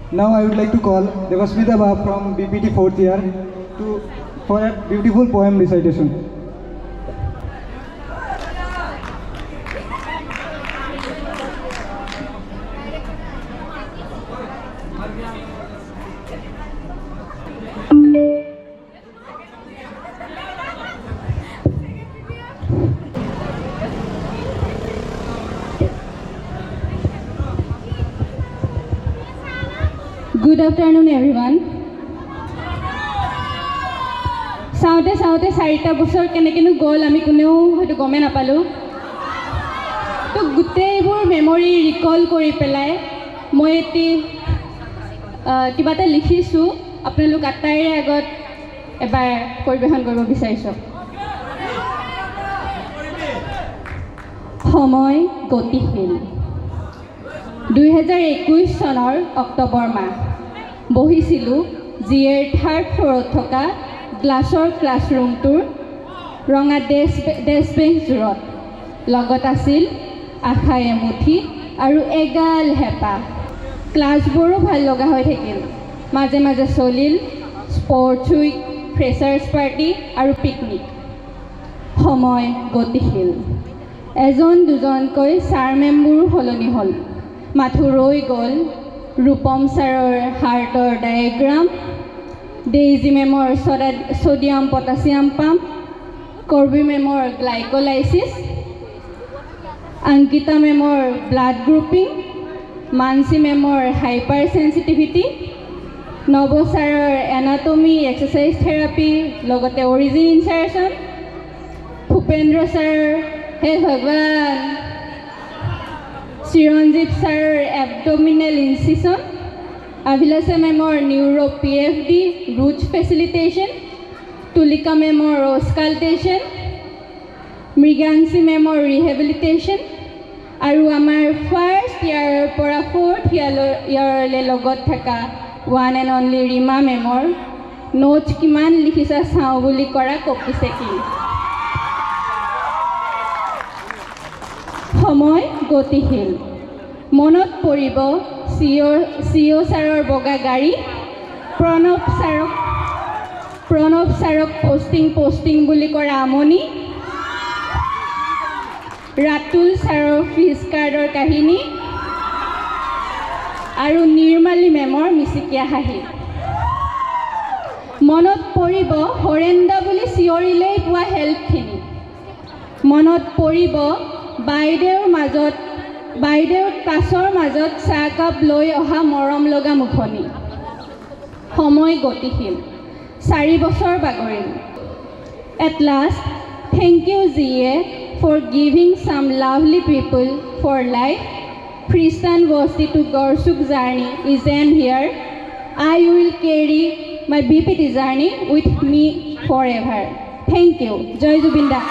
Now I would like to call Devasmita Ba from BPT 4th year for a beautiful poem recitation. Good afternoon, everyone. চাওঁতে চাওঁতে 4টা বছৰ কেনেকেনো গ'ল আমি কোনেও হয়তো গমে নাপালোঁ। তো গোটেইবোৰ মেমৰি ৰিকল কৰি পেলাই মই কিবা এটা লিখিছোঁ, আপোনালোক আটাইৰে আগত এবাৰ পৰিৱেশন কৰিব বিচাৰিছোঁ। সময় গতিশীল। 2021 চনৰ অক্টোবৰ মাহ। বহিছিলোঁ জিএৰ 3rd ফ্ল'ৰত থকা গ্লাছৰ ক্লাছৰুমটোৰ ৰঙা ডেস্ক বেঞ্চযোৰত। লগত আছিল আশা এমুঠি আৰু এগাল হেঁপাহ। ক্লাছবোৰো ভাল লগা হৈ থাকিল। মাজে মাজে চলিল স্পৰ্টছ উইক, ফ্ৰেছাৰ্ছ পাৰ্টি আৰু পিকনিক। সময় গতিশীল। এজন দুজনকৈ ছাৰ মেমবোৰো সলনি হ'ল। মাথো ৰৈ গ'ল ৰূপম ছাৰৰ হাৰ্টৰ ডায়েগ্ৰাম, ডেইজি মেমৰ ছ'ডিয়াম পটাছিয়াম পাম্প, কৰ্বী মেমৰ গ্লাইকলাইচিছ, অংকিতা মেমৰ ব্লাড গ্ৰুপিং, মানসী মেমৰ হাইপাৰ চেঞ্চিটিভিটি, নৱ ছাৰৰ এনাটমি এক্সাৰচাইজ থেৰাপি, লগতে অৰিজিন ইনচাৰ্চন, ভূপেন্দ্ৰ ছাৰৰ হে ভগৱান, চিৰঞ্জীৱ ছাৰৰ এবডমিনেল ইনচিছন, অভিলাষা মেমৰ নিউৰো PFD ৰুটছ ফেচিলিটেশ্যন, তুলিকা মেমৰ অস্কালটেশ্যন, মৃগাংশী মেমৰ ৰিহেবিলিটেশ্যন আৰু আমাৰ ফাৰ্ষ্ট ইয়াৰৰ পৰা 4th ইয়াৰলৈ লগত থকা ওৱান এণ্ড অনলি ৰীমা মেমৰ নোটছ কিমান লিখিছা চাওঁ বুলি কৰা কপি চেকিং। সময় গতিশীল। মনত পৰিব CEO ছাৰৰ বগা গাড়ী, প্ৰণৱ ছাৰক পষ্টিং বুলি কৰা আমনি, ৰাতুল ছাৰৰ ফিজ কাৰ্ডৰ কাহিনী আৰু নিৰ্মালী মেমৰ মিচিকীয়া হাঁহি। মনত পৰিব হৰেন্দা বুলি চিঞৰিলেই পোৱা হেল্পখিনি। মনত পৰিব বাইদেউৰ ক্লাছৰ মাজত চাহকাপ লৈ অহা মৰম লগা মুখনি। সময় গতিশীল। 4 বছৰ বাগৰিল। At last, thank you G A for giving some lovely people for life. Christian Basti to Garchuk journey is end here. I will carry my BPT journey with me forever. Thank you. জয় জুবিন দা।